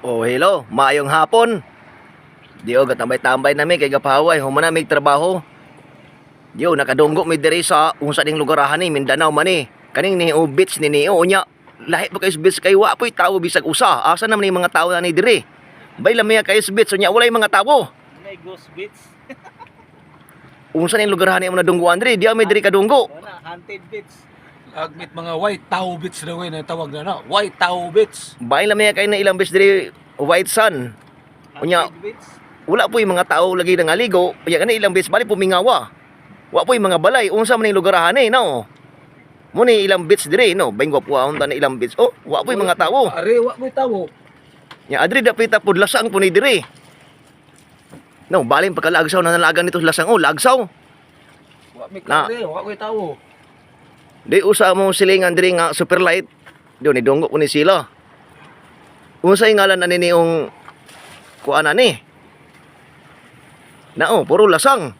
Oh, hello, maayong hapon. Diyo gatambay-tambay nami kay gapahaway humana mig trabaho. Diyo nakadunggo mi diri sa unsa ding lugarahan ni Mindanao man ni. Kaning ni beach ni niyo unya. Lahi pa kay beach kay wa poy tawo bisag usa. Asa naman ni mga tawo na ni diri? Bay lamay kay beach unya walay mga tawo. May ghost beach. Unsa ning lugarahan ni mo nadungguan diri? Diyo mi diri kadunggo. Wala, haunted beach. Agmit mga white tao beach na way na tawag na na. White tao beach. Bay lamay kay na ilang beach diri White Sun. Unya Haunted beach. wala po'y mga tao lagi nangaligo. Unya kana ilang beach bali pumingawa. Wa po'y mga balay unsa man ning lugarahan ni no. Mo ni ilang beach diri no, bayin po ang tan ilang beach. Oh, wa po'y mga tao. Are wa mo tao. Nya adri dapita pud lasang po ni diri. No, baling pagkalagsaw na nalagan nito lasang oh, lagsaw. Wa mi Na. kare, wa ko tao. Di usa mo silingan diri nga super light. Di ni dunggo ko ni sila. Unsay ngalan ani niong kuana ni? Nao, puro lasang.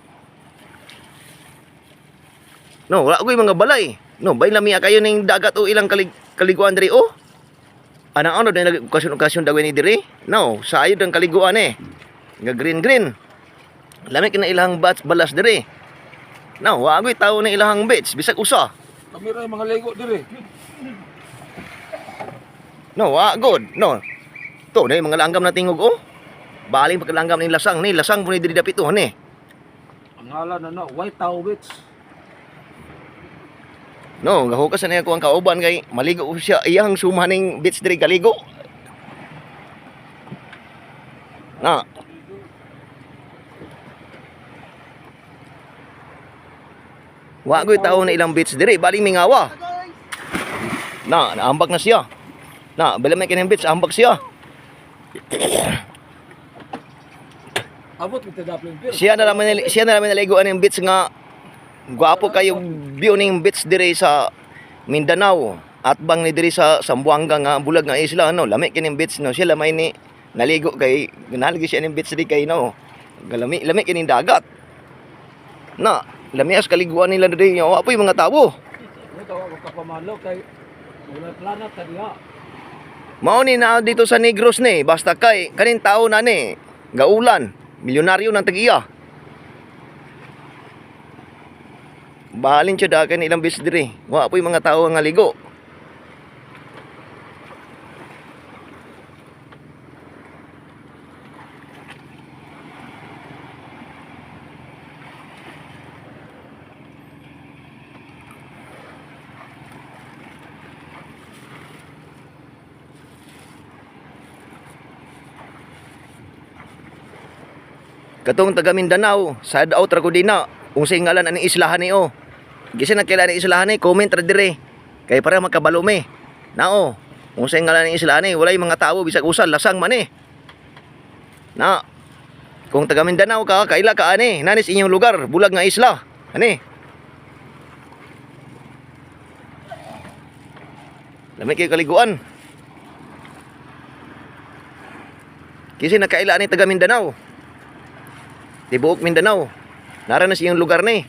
No, wala ko'y mga balay. No, bay lami kayo ning dagat o ilang kaliguan diri oh. Ano din okasyon dagway ni diri? No, sayod ang kaliguan Nga green. Lami kina ilang bats balas diri. No, wa ko'y tao na ilang beach bisag usa. Kami ra mga lego dire. No, good. No. To, na yung mga langgam na tingog oh. Baling pagkalanggam ni lasang po ni diri dapituhan Ang ngalan na white tao beach. No, gahukas na ako ang kauban kay maligo siya iyang sumaning beach diri kaligo. Na. Wa ko'y tao na ilang beach diri, baling mingawa. Na, naambak na siya. Na, bala may kinang beach, ambak siya. Abot kita daplin pero. Siya na naman naliguan ng beach nga gwapo kayo view ning beach diri sa Mindanao at bang ni diri sa Zamboanga nga bulag nga isla no lami kining beach no siya lamay ni naligo kay nalagi siya ning beach diri kay no lami kining dagat na lami as kaliguan nila diri wa poy mga tawo Ano tawa ko kapamalo kay wala plana ta diha. mao ni na dito sa Negros ni basta kay kaning tao na ni gaulan milyonaryo ng tag-iya. Bahalin siya dagan ilang beach diri. Wa po'y mga tao nga ligo. Katong taga Mindanao, side out ra ko dina. Unsay ngalan ani islahan ni oh. Gisi na kailan ni islahan ni comment ra dire. Kay para makabalo me. Nao, unsay ngalan ni islahan ni walay mga tawo bisag usa lasang man Na. Kung taga Mindanao ka, kaila ka ani, nanis inyong lugar, bulag nga isla. Ani. Lami kay kaliguan. Kisi na kaila ani taga Mindanao. Tibuok Mindanao. Nara na siyang lugar ni.